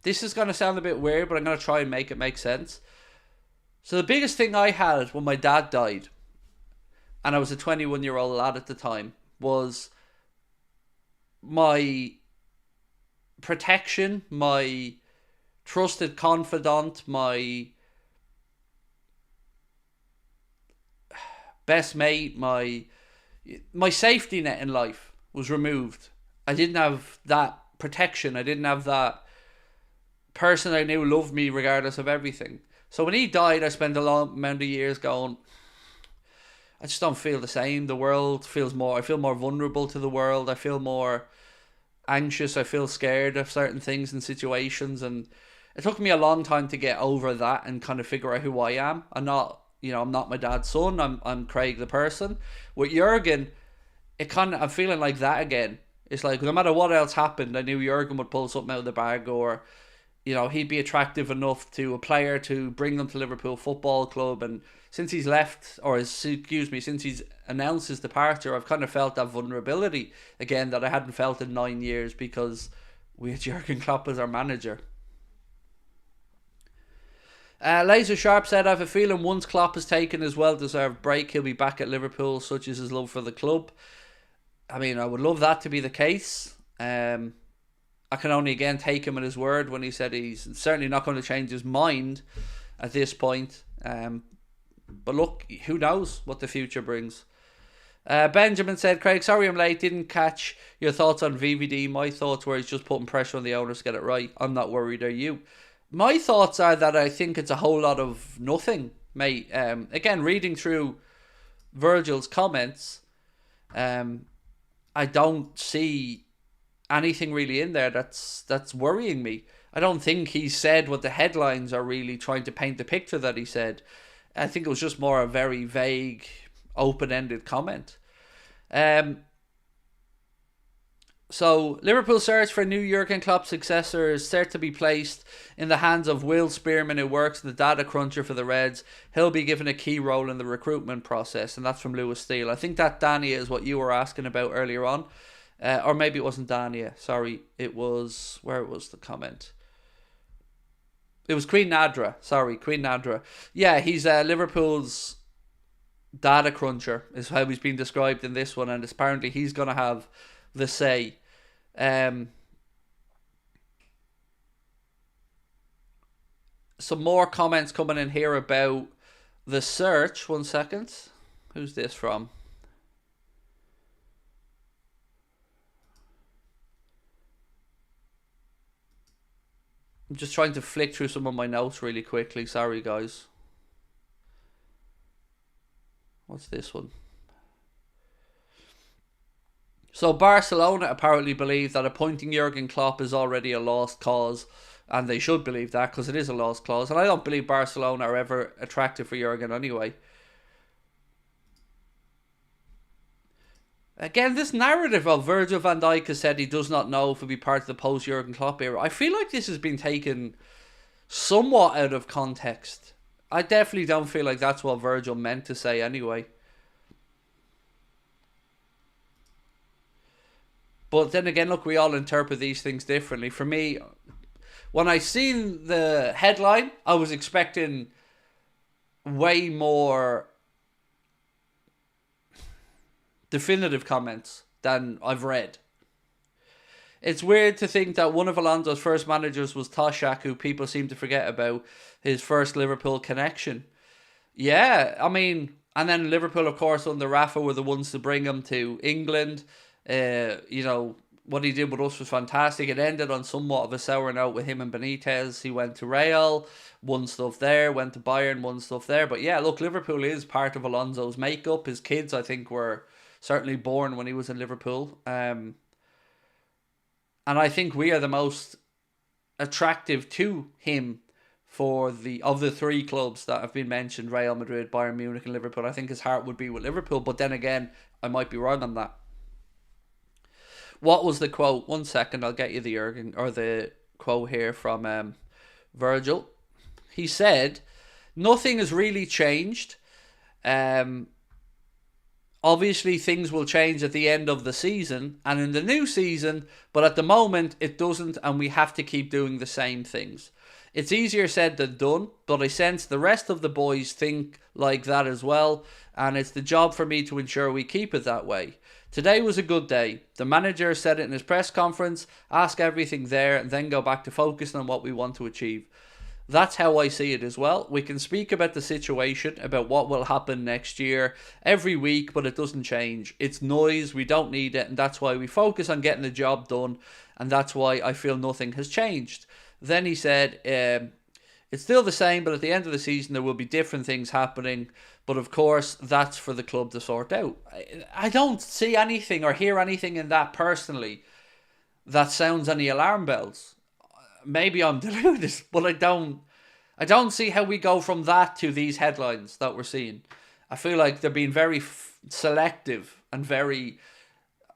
this is going to sound a bit weird, but I'm going to try and make it make sense. So the biggest thing I had when my dad died, and I was a 21-year-old lad at the time, was my protection, my trusted confidant, my best mate, my safety net in life was removed. I didn't have that protection. I didn't have that person I knew loved me regardless of everything. So when he died, I spent a long amount of years going, I just don't feel the same. The world feels more, I feel more vulnerable to the world. I feel more anxious. I feel scared of certain things and situations. And it took me a long time to get over that and kind of figure out who I am. I'm not my dad's son. I'm Craig the person. With Jurgen, I'm feeling like that again. It's like no matter what else happened, I knew Jurgen would pull something out of the bag, or he'd be attractive enough to a player to bring them to Liverpool Football Club. And since he's left, since he's announced his departure, I've kind of felt that vulnerability again that I hadn't felt in 9 years because we had Jurgen Klopp as our manager. Laser Sharp said, I have a feeling once Klopp has taken his well-deserved break, he'll be back at Liverpool, such is his love for the club. I mean, I would love that to be the case. I can only again take him at his word when he said he's certainly not going to change his mind at this point. But look, who knows what the future brings. Benjamin said, Craig, sorry I'm late, didn't catch your thoughts on VVD. My thoughts were he's just putting pressure on the owners to get it right. I'm not worried, are you? My thoughts are that I think it's a whole lot of nothing, mate. Again, reading through Virgil's comments, I don't see anything really in there that's worrying me. I don't think he said what the headlines are really trying to paint the picture that he said. I think it was just more a very vague, open-ended comment. So, Liverpool's search for a new Jurgen Klopp successor is set to be placed in the hands of Will Spearman, who works the data cruncher for the Reds. He'll be given a key role in the recruitment process, and that's from Lewis Steele. I think that Dania is what you were asking about earlier on. Or maybe it wasn't Dania. Sorry, it was... Where was the comment? It was Queen Nadra. Sorry, Queen Nadra. Yeah, he's Liverpool's data cruncher, is how he's been described in this one, and apparently he's going to have the say. Some more comments coming in here about the search. 1 second. Who's this from? I'm just trying to flick through some of my notes really quickly. Sorry, guys. What's this one? So Barcelona apparently believe that appointing Jurgen Klopp is already a lost cause, and they should believe that because it is a lost cause. And I don't believe Barcelona are ever attractive for Jurgen anyway. Again, this narrative of Virgil van Dijk has said he does not know if he'll be part of the post-Jurgen Klopp era. I feel like this has been taken somewhat out of context. I definitely don't feel like that's what Virgil meant to say anyway. But then again, look, we all interpret these things differently. For me, when I seen the headline, I was expecting way more definitive comments than I've read. It's weird to think that one of Alonso's first managers was Toshak, who people seem to forget about his first Liverpool connection. Yeah, I mean, and then Liverpool, of course, under Rafa were the ones to bring him to England. What he did with us was fantastic. It ended on somewhat of a sour note with him and Benitez. He went to Real, won stuff there, went to Bayern, won stuff there. But yeah, look, Liverpool is part of Alonso's makeup. His kids, I think, were certainly born when he was in Liverpool. And I think we are the most attractive to him of the three clubs that have been mentioned, Real Madrid, Bayern Munich and Liverpool. I think his heart would be with Liverpool. But then again, I might be wrong on that. What was the quote? 1 second, I'll get you the quote here from Virgil. He said, "Nothing has really changed. Obviously, things will change at the end of the season and in the new season, but at the moment, it doesn't, and we have to keep doing the same things. It's easier said than done, but I sense the rest of the boys think like that as well, and it's the job for me to ensure we keep it that way. Today was a good day. The manager said it in his press conference, ask everything there and then go back to focusing on what we want to achieve. That's how I see it as well. We can speak about the situation, about what will happen next year every week, but it doesn't change. It's noise, we don't need it, and that's why we focus on getting the job done, and that's why I feel nothing has changed." Then he said, It's still the same, but at the end of the season there will be different things happening. But of course, that's for the club to sort out. I don't see anything or hear anything in that personally that sounds any alarm bells. Maybe I'm deluded, but I don't see how we go from that to these headlines that we're seeing. I feel like they're being very selective and very...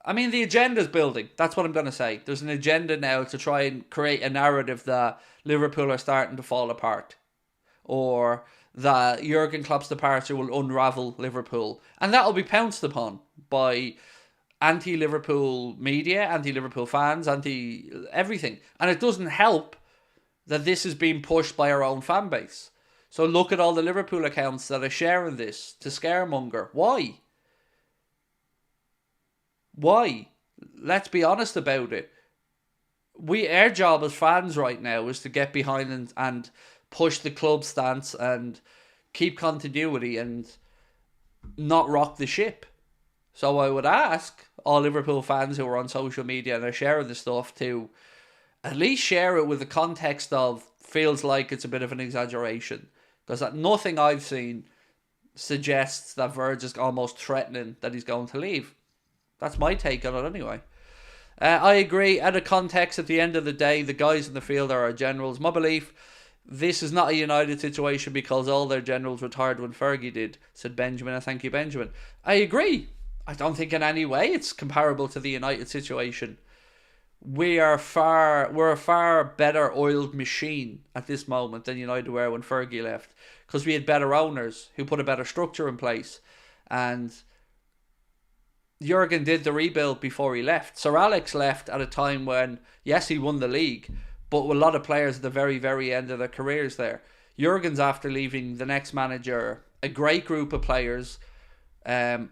I mean, the agenda's building. That's what I'm going to say. There's an agenda now to try and create a narrative that Liverpool are starting to fall apart. Or that Jurgen Klopp's departure will unravel Liverpool. And that'll be pounced upon by anti-Liverpool media, anti-Liverpool fans, anti-everything. And it doesn't help that this is being pushed by our own fan base. So look at all the Liverpool accounts that are sharing this to scaremonger. Why? Why? Let's be honest about it. Our job as fans right now is to get behind and push the club stance and keep continuity and not rock the ship. So I would ask all Liverpool fans who are on social media and are sharing this stuff to at least share it with the context of feels like it's a bit of an exaggeration. Because nothing I've seen suggests that Virgil is almost threatening that he's going to leave. That's my take on it anyway. I agree. Out of context, at the end of the day, the guys in the field are our generals. My belief, this is not a United situation because all their generals retired when Fergie did, said Benjamin. I thank you, Benjamin. I agree. I don't think in any way it's comparable to the United situation. We're a far better oiled machine at this moment than United were when Fergie left. Because we had better owners who put a better structure in place. And Jurgen did the rebuild before he left. Sir Alex left at a time when, yes, he won the league, but with a lot of players at the very, very end of their careers there. Jurgen's after leaving the next manager, a great group of players.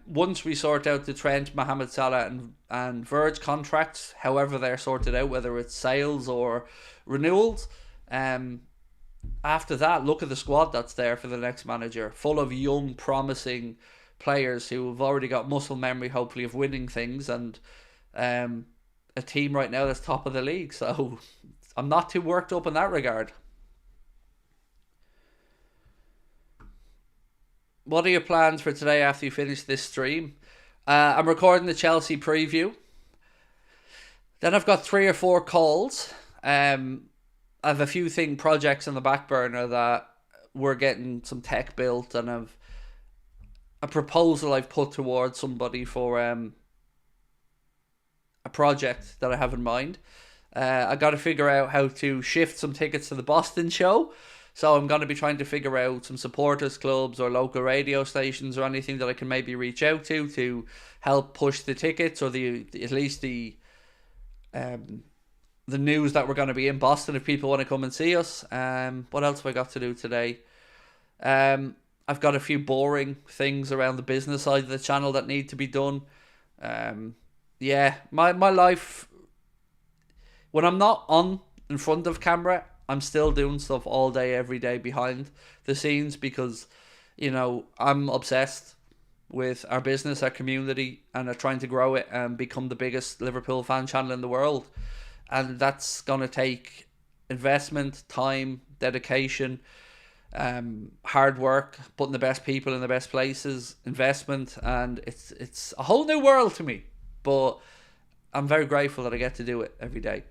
Once we sort out the Trent, Mohamed Salah and Virgil contracts, however they're sorted out, whether it's sales or renewals, after that, look at the squad that's there for the next manager, full of young, promising players who have already got muscle memory, hopefully, of winning things, and a team right now that's top of the league. So I'm not too worked up in that regard. What are your plans for today after you finish this stream? I'm recording the Chelsea preview. Then I've got 3 or 4 calls. I have a few projects on the back burner that we're getting some tech built, and I've a proposal I've put towards somebody for a project that I have in mind. I got to figure out how to shift some tickets to the Boston show. So I'm going to be trying to figure out some supporters clubs or local radio stations or anything that I can maybe reach out to help push the tickets, or at least the news that we're going to be in Boston if people want to come and see us. What else have I got to do today? I've got a few boring things around the business side of the channel that need to be done. My life, when I'm not on in front of camera, I'm still doing stuff all day, every day behind the scenes because, I'm obsessed with our business, our community, and are trying to grow it and become the biggest Liverpool fan channel in the world. And that's going to take investment, time, dedication, hard work, putting the best people in the best places, investment, and it's a whole new world to me. But I'm very grateful that I get to do it every day.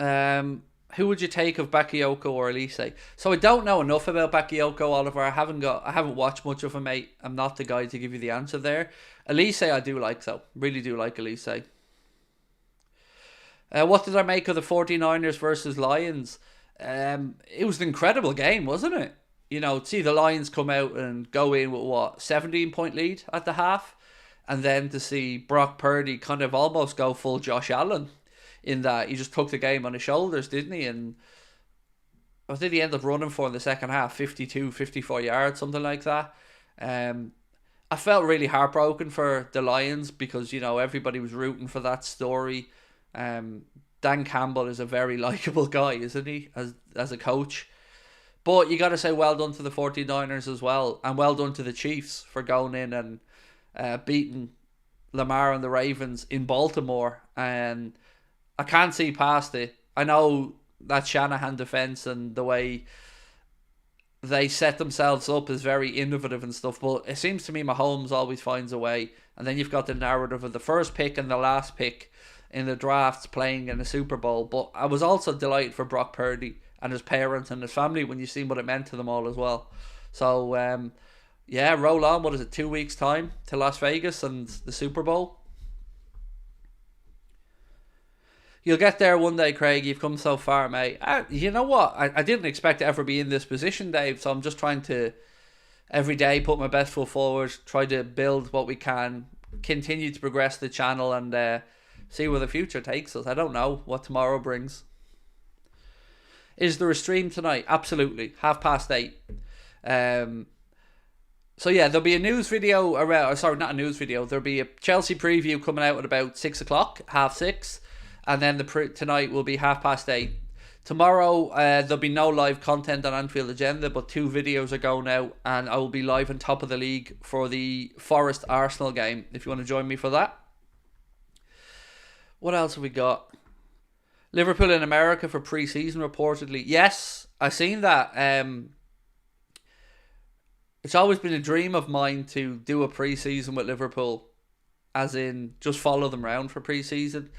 Who would you take of Bakayoko or Elise? So I don't know enough about Bakayoko, Oliver. I haven't watched much of him, mate. I'm not the guy to give you the answer there. Elise I do like, though. Really do like Elise. What did I make of the 49ers versus Lions? It was an incredible game, wasn't it? To see the Lions come out and go in with 17-point lead at the half, and then to see Brock Purdy kind of almost go full Josh Allen in that he just took the game on his shoulders, didn't he? And what did he end up running for in the second half? 52, 54 yards, something like that. I felt really heartbroken for the Lions because, everybody was rooting for that story. Dan Campbell is a very likeable guy, isn't he, as a coach? But you got to say well done to the 49ers as well, and well done to the Chiefs for going in and beating Lamar and the Ravens in Baltimore. And I can't see past it. I know that Shanahan defence and the way they set themselves up is very innovative and stuff. But it seems to me Mahomes always finds a way. And then you've got the narrative of the first pick and the last pick in the drafts playing in the Super Bowl. But I was also delighted for Brock Purdy and his parents and his family when you seen what it meant to them all as well. So, yeah, roll on. What is it, 2 weeks' time to Las Vegas and the Super Bowl? You'll get there one day, Craig. You've come so far, mate. You know what? I didn't expect to ever be in this position, Dave. So I'm just trying to, every day, put my best foot forward, try to build what we can, continue to progress the channel, and see where the future takes us. I don't know what tomorrow brings. Is there a stream tonight? Absolutely. 8:30. So yeah, there'll be a news video around. Sorry, not a news video. There'll be a Chelsea preview coming out at about 6 o'clock, 6:30. And then tonight will be 8:30. Tomorrow, there'll be no live content on Anfield Agenda, but 2 videos are going out, and I will be live on top of the league for the Forest Arsenal game, if you want to join me for that. What else have we got? Liverpool in America for pre-season, reportedly. Yes, I've seen that. It's always been a dream of mine to do a pre-season with Liverpool, as in just follow them around for pre-season.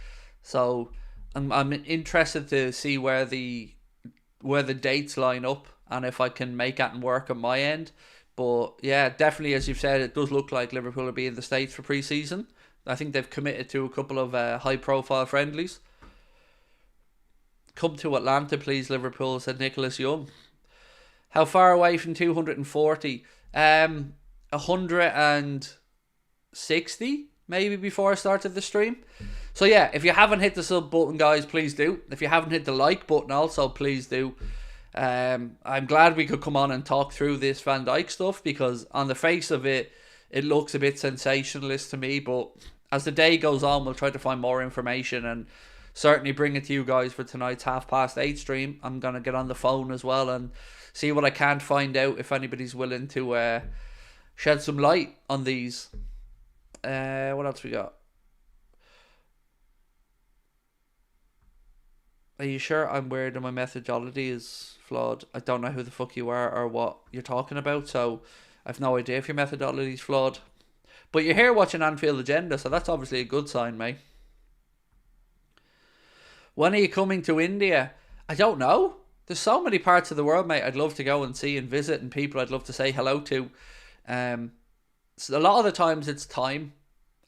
So I'm interested to see where the dates line up and if I can make that work on my end. But yeah, definitely, as you've said, it does look like Liverpool will be in the States for pre-season. I think they've committed to a couple of high-profile friendlies. Come to Atlanta, please, Liverpool, said Nicholas Young. How far away from 240? 160, maybe, before I started the stream. So yeah, if you haven't hit the sub button, guys, please do. If you haven't hit the like button, also, please do. I'm glad we could come on and talk through this Van Dijk stuff, because on the face of it, it looks a bit sensationalist to me. But as the day goes on, we'll try to find more information and certainly bring it to you guys for tonight's 8:30 stream. I'm going to get on the phone as well and see what I can find out, if anybody's willing to shed some light on these. What else we got? Are you sure I'm weird and my methodology is flawed? I don't know who the fuck you are or what you're talking about, so I've no idea if your methodology is flawed. But you're here watching Anfield Agenda, so that's obviously a good sign, mate. When are you coming to India? I don't know. There's so many parts of the world, mate, I'd love to go and see and visit, and people I'd love to say hello to. So a lot of the times it's time.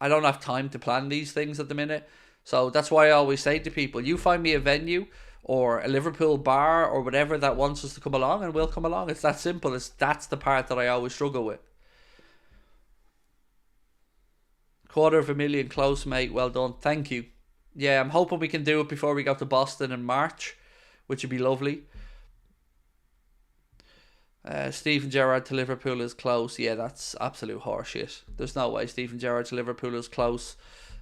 I don't have time to plan these things at the minute. So that's why I always say to people, you find me a venue or a Liverpool bar or whatever that wants us to come along, and we'll come along. It's that simple. That's the part that I always struggle with. 250,000 close, mate. Well done. Thank you. Yeah, I'm hoping we can do it before we go to Boston in March, which would be lovely. Steven Gerrard to Liverpool is close. Yeah, that's absolute horseshit. There's no way Steven Gerrard to Liverpool is close.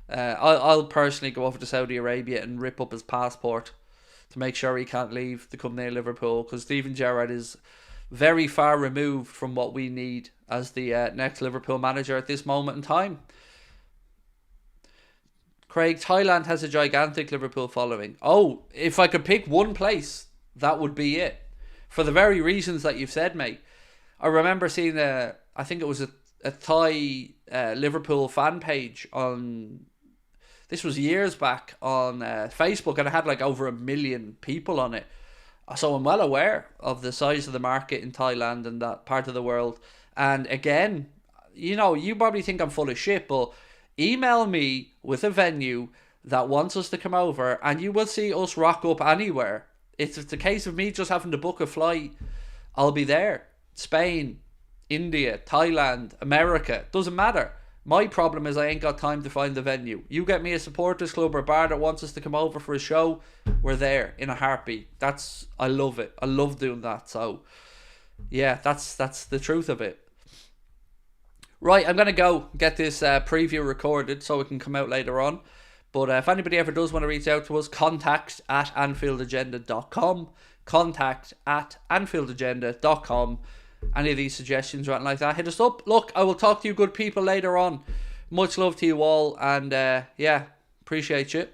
I'll personally go over to Saudi Arabia and rip up his passport to make sure he can't leave to come near Liverpool, because Steven Gerrard is very far removed from what we need as the next Liverpool manager at this moment in time. Craig, Thailand has a gigantic Liverpool following. Oh, if I could pick one place, that would be it. For the very reasons that you've said, mate. I remember seeing I think it was a Thai Liverpool fan page on, this was years back, on Facebook, and it had like over 1 million people on it. So I'm well aware of the size of the market in Thailand and that part of the world. And again, you know, you probably think I'm full of shit, but email me with a venue that wants us to come over, and you will see us rock up anywhere. It's a case of me just having to book a flight. I'll be there. Spain, India, Thailand, America, doesn't matter. My problem is I ain't got time to find the venue. You get me a supporters club or bar that wants us to come over for a show, we're there in a heartbeat. I love it. I love doing that. So yeah, that's the truth of it. Right, I'm going to go get this preview recorded so it can come out later on. But if anybody ever does want to reach out to us, contact@anfieldagenda.com. Contact@anfieldagenda.com. Any of these suggestions or anything like that, hit us up. Look, I will talk to you good people later on. Much love to you all, and yeah, appreciate you.